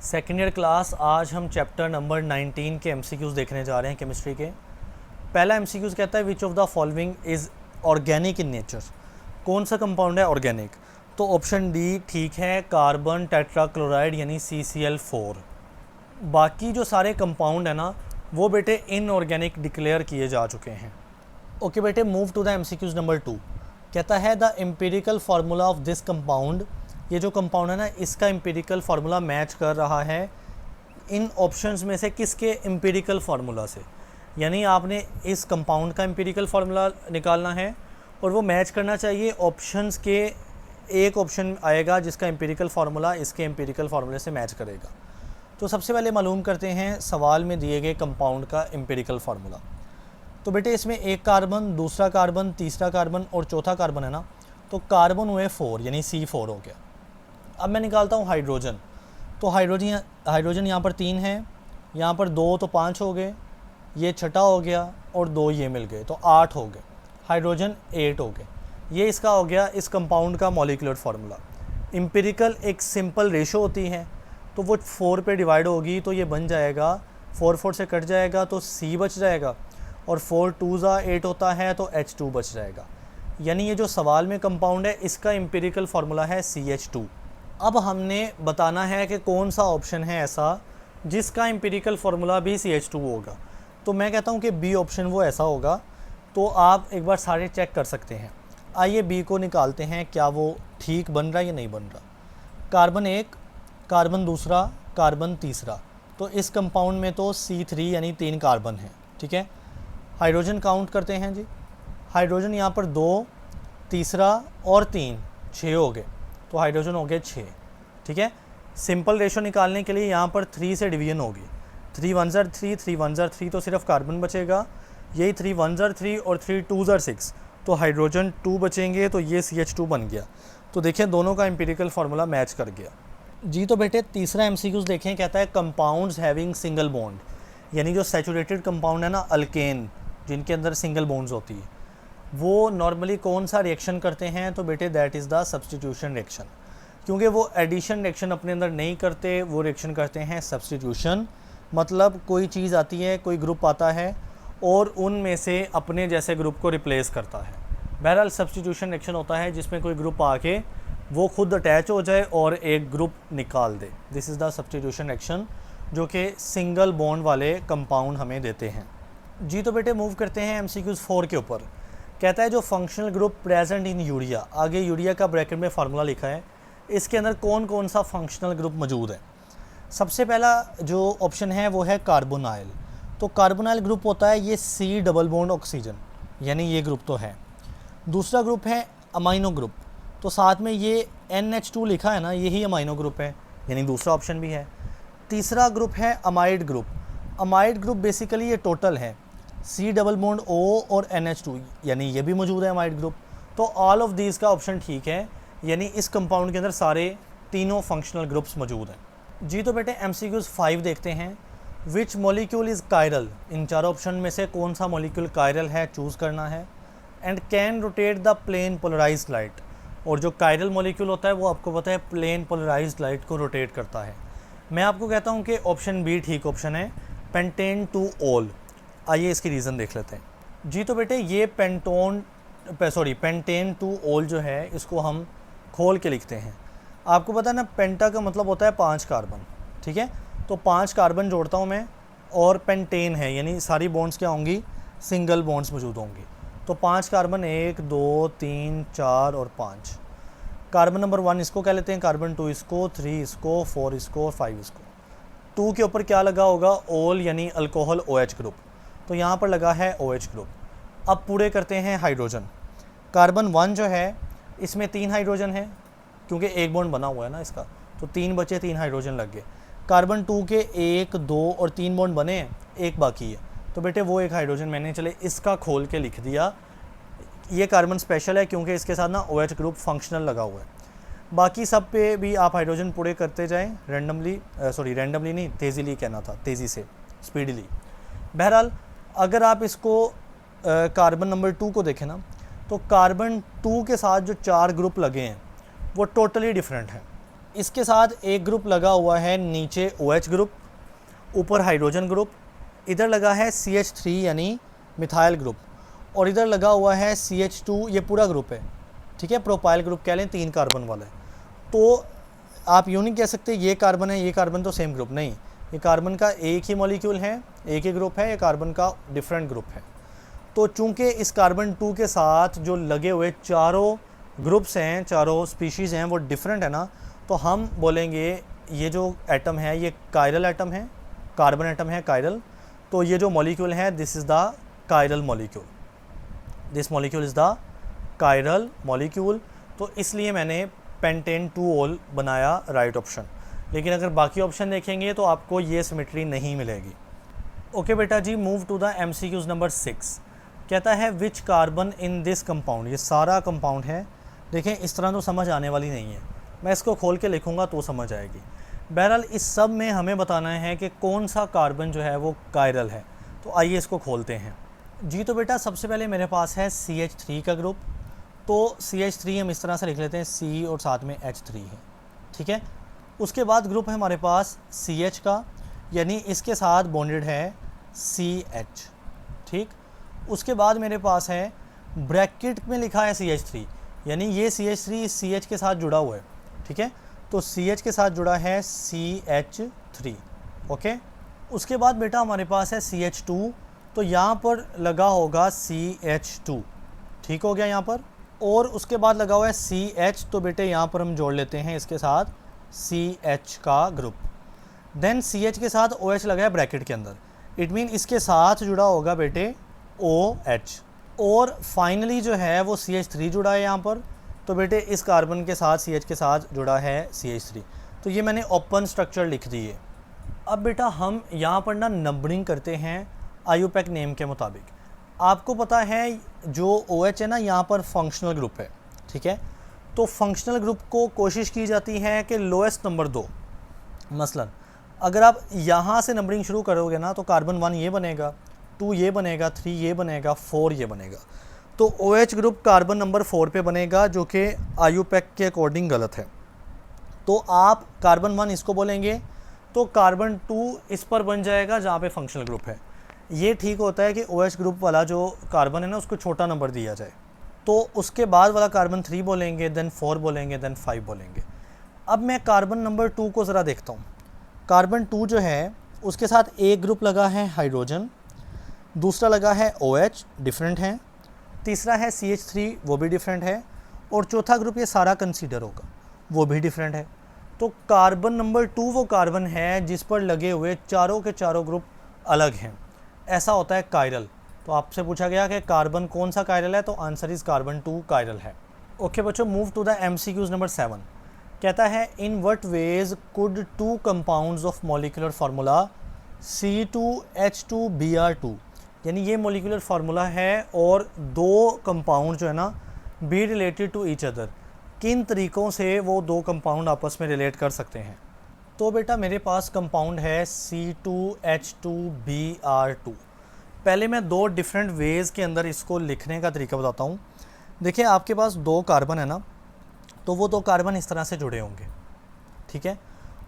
Second year class. आज हम chapter number 19 के एमसीक्यूज़ देखने जा रहे हैं केमिस्ट्री के। पहला एमसीक्यूज़ कहता है विच of the following is organic in nature. कौन सा कंपाउंड है ऑर्गेनिक? तो ऑप्शन डी ठीक है, कार्बन टेट्राक्लोराइड यानी CCl4। बाकी जो सारे कंपाउंड है ना वो बेटे इनऑर्गेनिक डिक्लेयर किए जा चुके हैं। ओके बेटे, move to the MCQs number 2। कहता है the empirical formula of this compound. ये जो कंपाउंड है ना इसका एम्पिरिकल फार्मूला मैच कर रहा है इन ऑप्शंस में से किसके एम्पिरिकल फार्मूला से। यानी आपने इस कंपाउंड का एम्पिरिकल फार्मूला निकालना है और वो मैच करना चाहिए ऑप्शंस के। एक ऑप्शन आएगा जिसका एम्पिरिकल फार्मूला इसके एम्पिरिकल फार्मूले से मैच करेगा। तो सबसे पहले मालूम करते हैं सवाल में दिए गए कंपाउंड का एम्पिरिकल फार्मूला। तो बेटे इसमें एक कार्बन, दूसरा कार्बन, तीसरा कार्बन और चौथा कार्बन है ना, तो कार्बन हुए 4 यानी C4 हो गया। अब मैं निकालता हूँ हाइड्रोजन। तो हाइड्रोजन यहाँ पर 3 है, यहाँ पर 2 तो 5 हो गए, ये छठा हो गया और 2 ये मिल गए तो 8 हो गए। हाइड्रोजन 8 हो गए। ये इसका हो गया इस कंपाउंड का मॉलिक्यूलर फार्मूला। एम्पिरिकल एक सिंपल रेशो होती है तो वो 4 पे डिवाइड होगी तो ये बन जाएगा 4 से कट जाएगा तो C बच जाएगा और 4 2 8 होता है तो H2 बच जाएगा। यानी ये जो सवाल में कंपाउंड है इसका एम्पिरिकल फार्मूला है CH2। अब हमने बताना है कि कौन सा ऑप्शन है ऐसा जिसका एम्पिरिकल फार्मूला भी CH2 होगा। तो मैं कहता हूँ कि बी ऑप्शन वो ऐसा होगा। तो आप एक बार सारे चेक कर सकते हैं। आइए बी को निकालते हैं, क्या वो ठीक बन रहा है या नहीं बन रहा। कार्बन 1, कार्बन दूसरा, कार्बन तीसरा, तो इस कंपाउंड में तो C3 यानी 3 कार्बन है। ठीक है, हाइड्रोजन काउंट करते हैं जी। हाइड्रोजन यहाँ पर 2, तीसरा और 3 6 हो गए, तो हाइड्रोजन हो गए 6। ठीक है, सिंपल रेशो निकालने के लिए यहाँ पर 3 से डिवीजन होगी। 3 1 3, 3 1 3 तो सिर्फ कार्बन बचेगा। यही 3 1 3 और 3 2 6 तो हाइड्रोजन 2 बचेंगे, तो ये CH2 बन गया। तो देखिए दोनों का एम्पिरिकल फार्मूला मैच कर गया जी। तो बेटे तीसरा एमसीक्यूज़ देखें, कहता है कंपाउंड्स हैविंग सिंगल बॉन्ड, यानी जो सैचुरेटेड कंपाउंड है ना अल्केन जिनके अंदर सिंगल बॉन्ड्स होती है, वो नॉर्मली कौन सा रिएक्शन करते हैं। तो बेटे that is the substitution reaction. क्योंकि वो एडिशन रिएक्शन अपने अंदर नहीं करते, वो रिएक्शन करते हैं सब्स्टिट्यूशन। मतलब कोई चीज़ आती है, कोई ग्रुप आता है और उनमें से अपने जैसे ग्रुप को रिप्लेस करता है। बहरहाल सब्स्टिट्यूशन रिएक्शन होता है जिसमें कोई ग्रुप आके वो खुद अटैच हो जाए और एक ग्रुप निकाल दे। This is the substitution reaction जो कि सिंगल बॉन्ड वाले कंपाउंड हमें देते हैं जी। तो बेटे मूव करते हैं एमसीक्यूज़ 4 के ऊपर। कहता है जो functional group present in urea, आगे यूरिया का ब्रैकेट में फार्मूला लिखा है, इसके अंदर कौन कौन सा फंक्शनल ग्रुप मौजूद है। सबसे पहला जो ऑप्शन है वो है कार्बोनाइल। तो कार्बोनाइल ग्रुप होता है ये C डबल बॉन्ड ऑक्सीजन, यानी ये ग्रुप तो है। दूसरा ग्रुप है अमाइनो ग्रुप, तो साथ में ये NH2 लिखा है ना, यही अमाइनो ग्रुप है, यानी दूसरा ऑप्शन भी है। तीसरा ग्रुप है amide group. Amide group basically ये टोटल है C डबल बॉन्ड O और NH2, यानी ये भी मौजूद है अमाइड ग्रुप। तो ऑल ऑफ दीज का ऑप्शन ठीक है, यानी इस कंपाउंड के अंदर सारे तीनों फंक्शनल ग्रुप्स मौजूद हैं जी। तो बेटे MCQs 5 देखते हैं। विच मॉलिक्यूल इज़ कायरल, इन चारों ऑप्शन में से कौन सा मॉलिक्यूल कायरल है चूज़ करना है। And can rotate the plane polarized light, और जो कायरल मॉलिक्यूल होता है वो आपको पता है प्लेन पोलराइज्ड लाइट को रोटेट करता है। मैं आपको कहता हूँ कि ऑप्शन बी ठीक ऑप्शन है, पेंटेन टू ऑल। आइए इसकी रीज़न देख लेते हैं जी। तो बेटे ये पेंटेन टू ऑल जो है इसको हम खोल के लिखते हैं। आपको पता है ना पेंटा का मतलब होता है 5 कार्बन। ठीक है, तो 5 कार्बन जोड़ता हूँ मैं और पेंटेन है यानी सारी बॉन्ड्स क्या होंगी, सिंगल बॉन्ड्स मौजूद होंगी। तो 5 कार्बन 1 2 3 4 और 5। कार्बन नंबर 1 इसको कह लेते हैं, कार्बन 2 इसको, 3 इसको, 4 इसको और 5 इसको। 2 के ऊपर क्या लगा होगा, ऑल यानी अल्कोहल OH ग्रुप, तो यहाँ पर लगा है OH ग्रुप। अब पूरे करते हैं हाइड्रोजन। कार्बन 1 जो है इसमें 3 हाइड्रोजन है क्योंकि एक बॉन्ड बना हुआ है ना इसका, तो 3 बचे, 3 हाइड्रोजन लग गए। कार्बन 2 के 1 2 और 3 बॉन्ड बने हैं, एक बाकी है, तो बेटे वो एक हाइड्रोजन मैंने चले इसका खोल के लिख दिया। ये कार्बन स्पेशल है क्योंकि इसके साथ ना OH ग्रुप फंक्शनल लगा हुआ है। बाकी सब पे भी आप हाइड्रोजन पूरे करते जाएं रैंडमली नहीं, तेज़ीली कहना था, तेज़ी से, स्पीडली। बहरहाल अगर आप इसको कार्बन नंबर 2 को देखें ना, तो कार्बन 2 के साथ जो 4 ग्रुप लगे हैं वो टोटली डिफरेंट हैं। इसके साथ एक ग्रुप लगा हुआ है नीचे OH ग्रुप, ऊपर हाइड्रोजन ग्रुप, इधर लगा है CH3 यानी मिथाइल ग्रुप, और इधर लगा हुआ है CH2, ये पूरा ग्रुप है, ठीक है, प्रोपाइल ग्रुप कह लें, 3 कार्बन वाला है। तो आप यूँ नहीं कह सकते ये कार्बन है ये कार्बन तो सेम ग्रुप, नहीं, ये कार्बन का एक ही मॉलिक्यूल है, एक ही ग्रुप है, ये कार्बन का डिफरेंट ग्रुप है। तो चूंकि इस कार्बन 2 के साथ जो लगे हुए चारों ग्रुप्स हैं, चारों स्पीशीज़ हैं, वो डिफरेंट है ना, तो हम बोलेंगे ये जो एटम है ये कायरल एटम है, कार्बन एटम है कायरल। तो ये जो मॉलिक्यूल है this is the chiral molecule, this molecule is the chiral molecule. तो इसलिए मैंने पेंटेन 2 बनाया राइट ऑप्शन। लेकिन अगर बाकी ऑप्शन देखेंगे तो आपको ये सिमेट्री नहीं मिलेगी। ओके बेटा जी, move to the MCQs number 6। कहता है which carbon in this compound, ये सारा कंपाउंड है। देखें इस तरह तो समझ आने वाली नहीं है, मैं इसको खोल के लिखूँगा तो समझ आएगी। बहरहाल इस सब में हमें बताना है कि कौन सा कार्बन जो है वो कायरल है। तो आइए इसको खोलते हैं जी। तो बेटा सबसे पहले मेरे पास है CH3 का ग्रुप, तो CH3 हम इस तरह से लिख लेते हैं, C और साथ में H3 है, ठीक है। उसके बाद ग्रुप है हमारे पास CH का, यानी इसके साथ बॉन्डेड है CH, ठीक। उसके बाद मेरे पास है ब्रैकेट में लिखा है CH3, यानी ये CH3 इस CH के साथ जुड़ा हुआ है, ठीक है। तो CH के साथ जुड़ा है CH3, ओके। उसके बाद बेटा हमारे पास है CH2, तो यहाँ पर लगा होगा CH2, ठीक हो गया यहाँ पर। और उसके बाद लगा हुआ है CH, तो बेटे यहाँ पर हम जोड़ लेते हैं इसके साथ CH का ग्रुप। देन CH के साथ OH लगा है ब्रैकेट के अंदर, इट मीन इसके साथ जुड़ा होगा बेटे OH। और फाइनली जो है वो CH3 जुड़ा है यहाँ पर, तो बेटे इस कार्बन के साथ CH के साथ जुड़ा है CH3। तो ये मैंने ओपन स्ट्रक्चर लिख दिए। अब बेटा हम यहाँ पर ना नंबरिंग करते हैं IUPAC नेम के मुताबिक। आपको पता है जो OH है ना यहाँ पर फंक्शनल ग्रुप है, ठीक है। तो फंक्शनल ग्रुप को कोशिश की जाती है कि लोएस्ट नंबर 2, मसलन अगर आप यहाँ से नंबरिंग शुरू करोगे ना तो कार्बन 1 ये बनेगा, 2 ये बनेगा, 3 ये बनेगा, 4 ये बनेगा। तो OH ग्रुप कार्बन नंबर 4 पे बनेगा, जो कि IUPAC के अकॉर्डिंग गलत है। तो आप कार्बन 1 इसको बोलेंगे, तो कार्बन 2 इस पर बन जाएगा जहाँ पे फंक्शनल ग्रुप है। ये ठीक होता है कि OH ग्रुप वाला जो कार्बन है ना उसको छोटा नंबर दिया जाए। तो उसके बाद वाला कार्बन 3 बोलेंगे, देन 4 बोलेंगे, देन 5 बोलेंगे। अब मैं कार्बन नंबर 2 को ज़रा देखता हूँ। कार्बन 2 जो है उसके साथ एक ग्रुप लगा है हाइड्रोजन, दूसरा लगा है OH, डिफरेंट है, तीसरा है CH3, वो भी डिफरेंट है, और चौथा ग्रुप ये सारा कंसीडर होगा, वो भी डिफरेंट है। तो कार्बन नंबर 2 वो कार्बन है जिस पर लगे हुए चारों के चारों ग्रुप अलग हैं, ऐसा होता है कायरल। तो आपसे पूछा गया कि कार्बन कौन सा कायरल है, तो आंसर इज़ कार्बन 2 कायरल है। ओके बच्चों, move to the MCQs number 7। कहता है in what ways could 2 compounds of molecular formula C2H2Br2, यानी ये मॉलिक्यूलर फार्मूला है और 2 कंपाउंड जो है ना be related to each other, किन तरीक़ों से वो 2 कंपाउंड आपस में रिलेट कर सकते हैं। तो बेटा मेरे पास कंपाउंड है C2H2Br2। पहले मैं 2 डिफरेंट वेज़ के अंदर इसको लिखने का तरीका बताता हूँ। देखिए आपके पास 2 कार्बन है ना, तो वो 2 कार्बन इस तरह से जुड़े होंगे, ठीक है।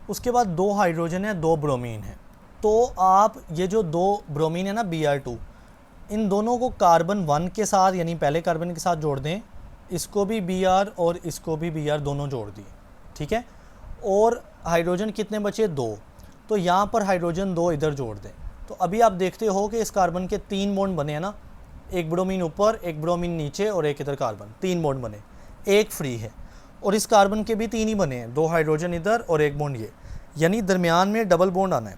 उसके बाद 2 हाइड्रोजन है, 2 ब्रोमीन है। तो आप ये जो 2 ब्रोमीन है ना Br2, इन दोनों को कार्बन 1 के साथ यानी पहले कार्बन के साथ जोड़ दें, इसको भी Br और इसको भी Br दोनों जोड़ दिए, ठीक है। और हाइड्रोजन कितने बचे, 2, तो यहाँ पर हाइड्रोजन 2 इधर जोड़ दें। तो अभी आप देखते हो कि इस कार्बन के 3 बॉन्ड बने हैं ना, एक ब्रोमीन ऊपर, एक ब्रोमीन नीचे और एक इधर कार्बन, 3 बॉन्ड बने, एक फ्री है। और इस कार्बन के भी 3 ही बने हैं, 2 हाइड्रोजन इधर और 1 बॉन्ड ये, यानी दरमियान में डबल बॉन्ड आना है।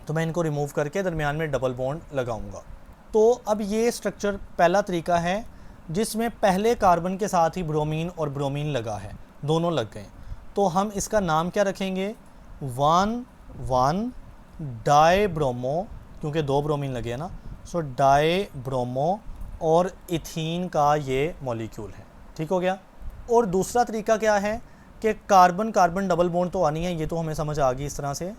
तो मैं इनको रिमूव करके दरमियान में डबल बॉन्ड लगाऊंगा। तो अब ये स्ट्रक्चर पहला तरीका है जिसमें पहले कार्बन के साथ ही ब्रोमीन और ब्रोमीन लगा है, दोनों लग गए। तो हम इसका नाम क्या रखेंगे, 1,1 डाई ब्रोमो, क्योंकि 2 ब्रोमीन लगे हैं ना, सो डाई ब्रोमो और इथीन का ये मॉलिक्यूल है, ठीक हो गया। और दूसरा तरीका क्या है कि कार्बन कार्बन डबल बॉन्ड तो आनी है, ये तो हमें समझ आ गई इस तरह से,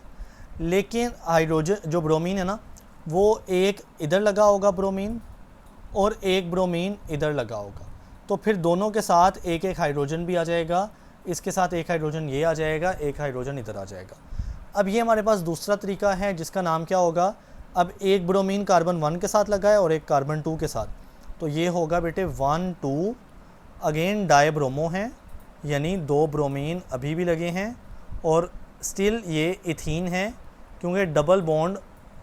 लेकिन हाइड्रोजन जो ब्रोमीन है ना वो एक इधर लगा होगा ब्रोमीन और एक ब्रोमीन इधर लगा होगा, तो फिर दोनों के साथ एक एक हाइड्रोजन भी आ जाएगा, इसके साथ एक हाइड्रोजन ये आ जाएगा, एक हाइड्रोजन इधर आ जाएगा। अब ये हमारे पास दूसरा तरीका है जिसका नाम क्या होगा, अब एक ब्रोमीन कार्बन 1 के साथ लगा है और एक कार्बन 2 के साथ, तो ये होगा बेटे 1 2, अगेन डाईब्रोमो है, यानी 2 ब्रोमीन अभी भी लगे हैं और स्टिल ये इथीन है क्योंकि डबल बॉन्ड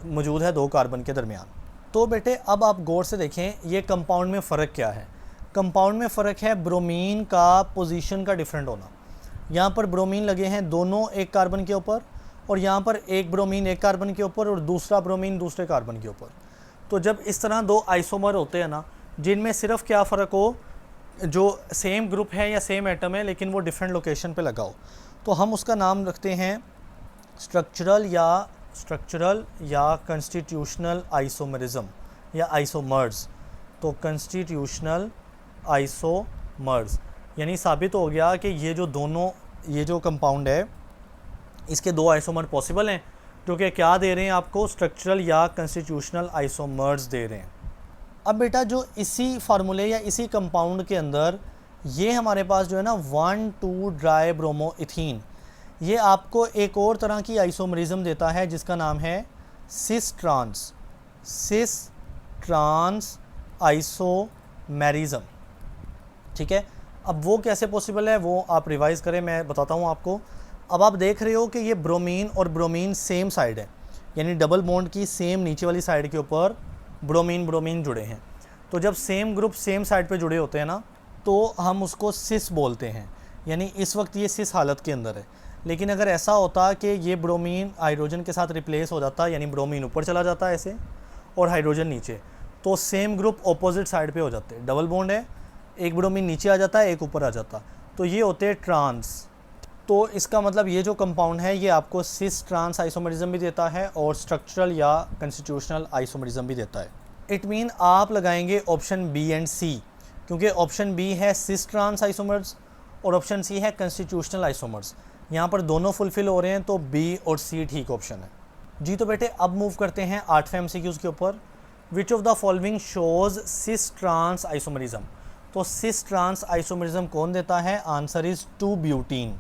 मौजूद है 2 कार्बन के दरमियान। तो बेटे अब आप गौर से देखें ये कंपाउंड में फ़र्क क्या है। कंपाउंड में फ़र्क है ब्रोमीन का पोजीशन का डिफरेंट होना। यहाँ पर ब्रोमीन लगे हैं दोनों एक कार्बन के ऊपर, और यहाँ पर एक ब्रोमीन एक कार्बन के ऊपर और दूसरा ब्रोमीन दूसरे कार्बन के ऊपर। तो जब इस तरह 2 आइसोमर होते हैं ना, जिनमें सिर्फ क्या फ़र्क हो, जो सेम ग्रुप है या सेम एटम है लेकिन वो डिफरेंट लोकेशन पे लगा हो, तो हम उसका नाम रखते हैं स्ट्रक्चरल या कंस्टिट्यूशनल आइसोमरिज्म या आइसोमर्स। तो कंस्टिट्यूशनल आइसोमर्स यानी साबित हो गया कि ये जो कंपाउंड है इसके 2 आइसोमर पॉसिबल हैं, जो कि क्या दे रहे हैं आपको, स्ट्रक्चरल या कंस्टिट्यूशनल आइसोमर्स दे रहे हैं। अब बेटा जो इसी फार्मूले या इसी कंपाउंड के अंदर ये हमारे पास जो है ना 1 2 ड्राई ब्रोमो इथीन, ये आपको एक और तरह की आइसोमरिज्म देता है जिसका नाम है सिस ट्रांस आइसोमेरिज्म। ठीक है, अब वो कैसे पॉसिबल है वो आप रिवाइज करें, मैं बताता हूँ आपको। अब आप देख रहे हो कि ये ब्रोमीन और ब्रोमीन सेम साइड है, यानी डबल बॉन्ड की सेम नीचे वाली साइड के ऊपर ब्रोमीन जुड़े हैं। तो जब सेम ग्रुप सेम साइड पे जुड़े होते हैं ना, तो हम उसको सिस बोलते हैं, यानी इस वक्त ये सिस हालत के अंदर है। लेकिन अगर ऐसा होता कि ये ब्रोमीन हाइड्रोजन के साथ रिप्लेस हो जाता, यानी ब्रोमीन ऊपर चला जाता है ऐसे और हाइड्रोजन नीचे, तो सेम ग्रुप ऑपोजिट साइड पे हो जाते हैं। डबल बॉन्ड है, एक ब्रोमीन नीचे आ जाता है एक ऊपर आ जाता, तो ये होते हैं ट्रांस। तो इसका मतलब ये जो कंपाउंड है ये आपको सिस ट्रांस आइसोमरिज्म भी देता है और स्ट्रक्चरल या कंस्टिट्यूशनल आइसोमरिज्म भी देता है। इट मीन आप लगाएंगे ऑप्शन बी एंड सी, क्योंकि ऑप्शन बी है सिस ट्रांस आइसोमर्स और ऑप्शन सी है कंस्टिट्यूशनल आइसोमर्स। यहाँ पर दोनों फुलफिल हो रहे हैं, तो बी और सी ठीक ऑप्शन है जी। तो बेटे अब मूव करते हैं 8वें एमसीक्यूज़ के ऊपर। Which of the following shows cis trans isomerism. तो सिस ट्रांस आइसोमरिज्म कौन देता है, आंसर इज़ 2 ब्यूटीन।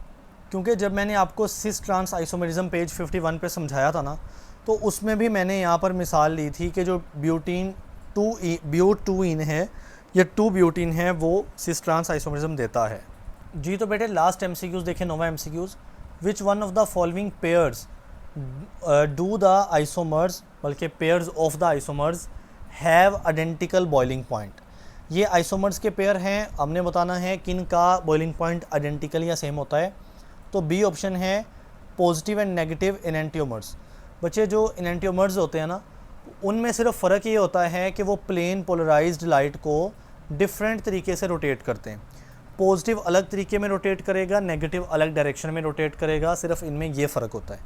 क्योंकि जब मैंने आपको सिस ट्रांस आइसोमरिज्म पेज 51 पे समझाया था ना, तो उसमें भी मैंने यहाँ पर मिसाल ली थी कि जो ब्यूटीन ब्यूट 2 इन है या 2 ब्यूटीन है वो सिस ट्रांस आइसोमरिज्म देता है जी। तो बेटे लास्ट एमसीक्यूज़ देखें, 9वां MCQs. Which one of the following pairs do the isomers, बल्कि pairs of the isomers have identical boiling point. ये आइसोमर्स के पेयर हैं, हमने बताना है किन का बॉइलिंग पॉइंट आइडेंटिकल या सेम होता है। तो बी ऑप्शन है पॉजिटिव एंड नेगेटिव इनेंटियोमर्स। बच्चे जो इनेंटियोमर्स होते हैं ना, उनमें सिर्फ फ़र्क ये होता है कि वो प्लेन पोलराइज्ड लाइट को डिफरेंट तरीके से रोटेट करते हैं। पॉजिटिव अलग तरीके में रोटेट करेगा, नेगेटिव अलग डायरेक्शन में रोटेट करेगा, सिर्फ इनमें ये फ़र्क होता है।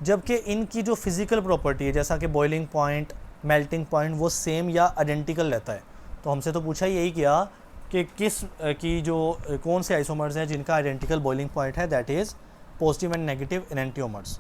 जबकि इनकी जो फिज़िकल प्रॉपर्टी है, जैसा कि बॉइलिंग पॉइंट, मेल्टिंग पॉइंट, वो सेम या आइडेंटिकल रहता है। तो हमसे तो पूछा यही किया कि कौन से आइसोमर्स हैं जिनका आइडेंटिकल बॉइलिंग पॉइंट है, that is positive and negative इनेंटियोमर्स।